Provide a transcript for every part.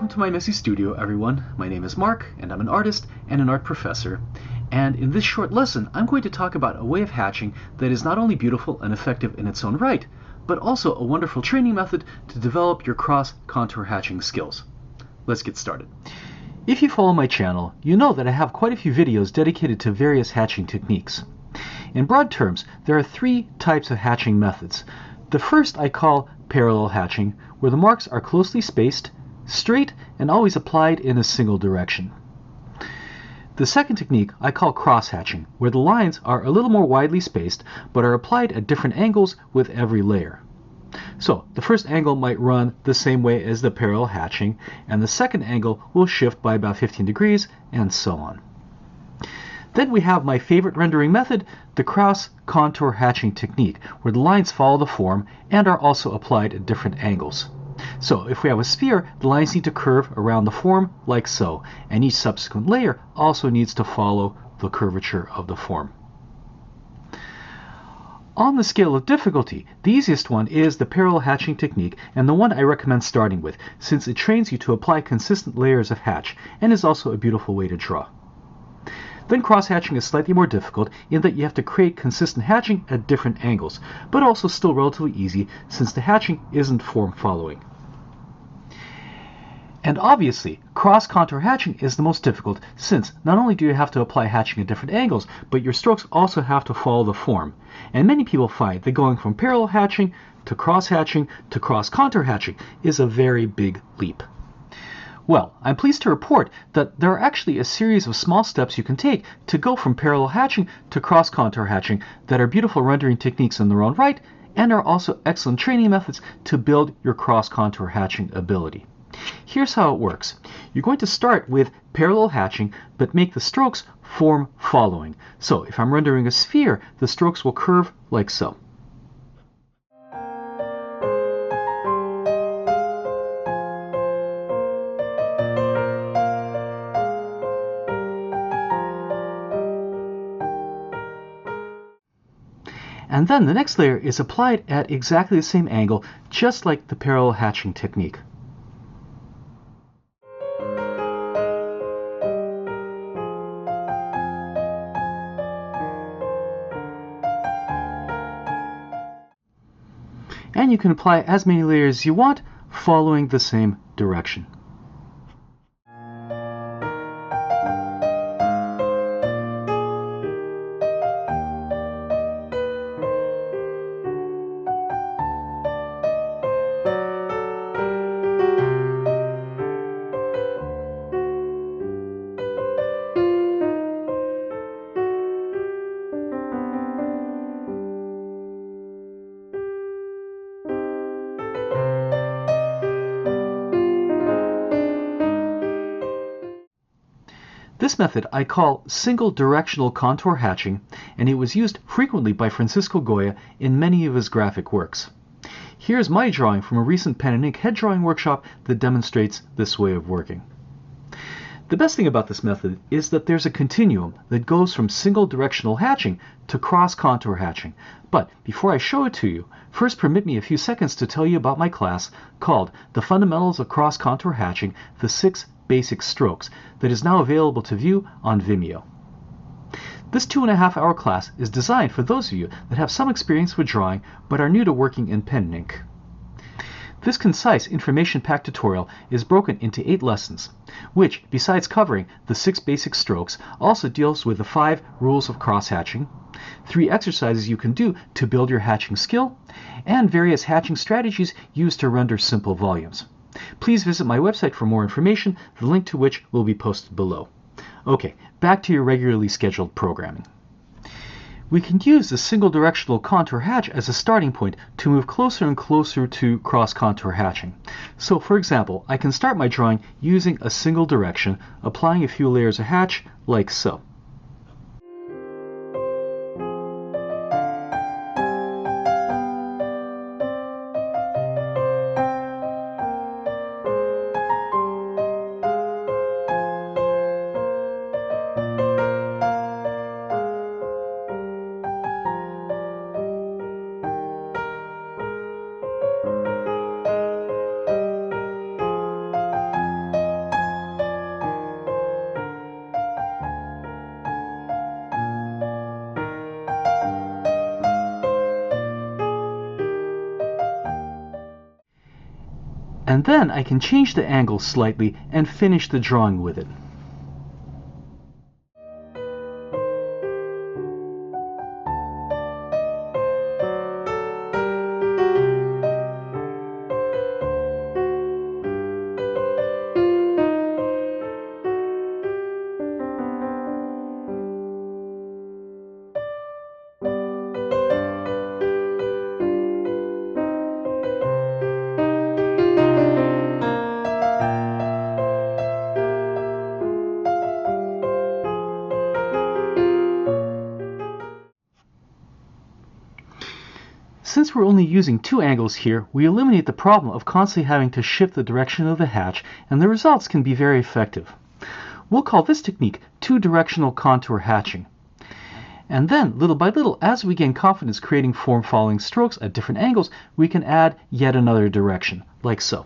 Welcome to my messy studio, everyone. My name is Mark, and I'm an artist and an art professor. And in this short lesson, I'm going to talk about a way of hatching that is not only beautiful and effective in its own right, but also a wonderful training method to develop your cross-contour hatching skills. Let's get started. If you follow my channel, you know that I have quite a few videos dedicated to various hatching techniques. In broad terms, there are three types of hatching methods. The first I call parallel hatching, where the marks are closely spaced, straight, and always applied in a single direction. The second technique I call cross hatching, where the lines are a little more widely spaced, but are applied at different angles with every layer. So the first angle might run the same way as the parallel hatching, and the second angle will shift by about 15 degrees, and so on. Then we have my favorite rendering method, the cross-contour hatching technique, where the lines follow the form and are also applied at different angles. So if we have a sphere, the lines need to curve around the form like so, and each subsequent layer also needs to follow the curvature of the form. On the scale of difficulty, the easiest one is the parallel hatching technique, and the one I recommend starting with, since it trains you to apply consistent layers of hatch, and is also a beautiful way to draw. Then cross-hatching is slightly more difficult in that you have to create consistent hatching at different angles, but also still relatively easy since the hatching isn't form-following. And obviously, cross-contour hatching is the most difficult since not only do you have to apply hatching at different angles, but your strokes also have to follow the form. And many people find that going from parallel hatching to cross-contour hatching is a very big leap. Well, I'm pleased to report that there are actually a series of small steps you can take to go from parallel hatching to cross-contour hatching that are beautiful rendering techniques in their own right and are also excellent training methods to build your cross-contour hatching ability. Here's how it works. You're going to start with parallel hatching, but make the strokes form following. So if I'm rendering a sphere, the strokes will curve like so. And then the next layer is applied at exactly the same angle, just like the parallel hatching technique. And you can apply as many layers as you want, following the same direction. This method I call single directional contour hatching, and it was used frequently by Francisco Goya in many of his graphic works. Here's my drawing from a recent pen and ink head drawing workshop that demonstrates this way of working. The best thing about this method is that there's a continuum that goes from single directional hatching to cross contour hatching. But before I show it to you, first permit me a few seconds to tell you about my class called The Fundamentals of Cross Contour Hatching, the 6 Basic Strokes, that is now available to view on Vimeo. This 2.5-hour class is designed for those of you that have some experience with drawing but are new to working in pen and ink. This concise, information-packed tutorial is broken into 8 lessons, which, besides covering the 6 basic strokes, also deals with the 5 rules of cross-hatching, 3 exercises you can do to build your hatching skill, and various hatching strategies used to render simple volumes. Please visit my website for more information, the link to which will be posted below. Okay, back to your regularly scheduled programming. We can use the single directional contour hatch as a starting point to move closer and closer to cross contour hatching. So for example, I can start my drawing using a single direction, applying a few layers of hatch like so. And then I can change the angle slightly and finish the drawing with it. Since we're only using 2 angles here, we eliminate the problem of constantly having to shift the direction of the hatch, and the results can be very effective. We'll call this technique two-directional contour hatching. And then, little by little, as we gain confidence creating form-following strokes at different angles, we can add yet another direction, like so.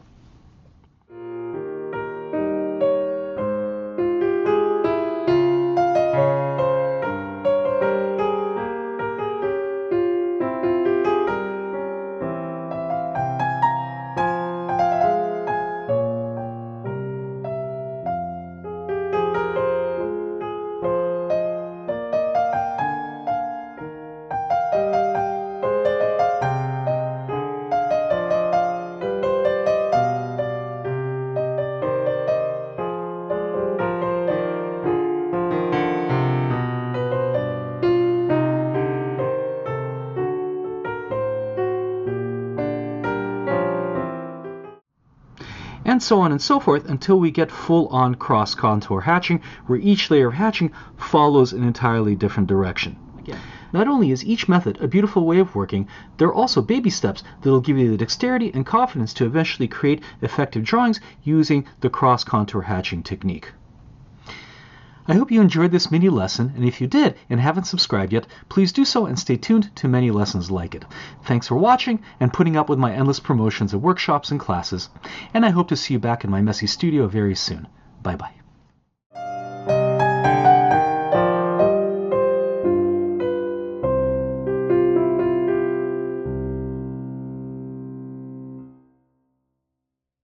And so on and so forth until we get full-on cross-contour hatching, where each layer of hatching follows an entirely different direction. Again, not only is each method a beautiful way of working, there are also baby steps that will give you the dexterity and confidence to eventually create effective drawings using the cross-contour hatching technique. I hope you enjoyed this mini lesson, and if you did and haven't subscribed yet, please do so and stay tuned to many lessons like it. Thanks for watching and putting up with my endless promotions of workshops and classes, and I hope to see you back in my messy studio very soon. Bye-bye.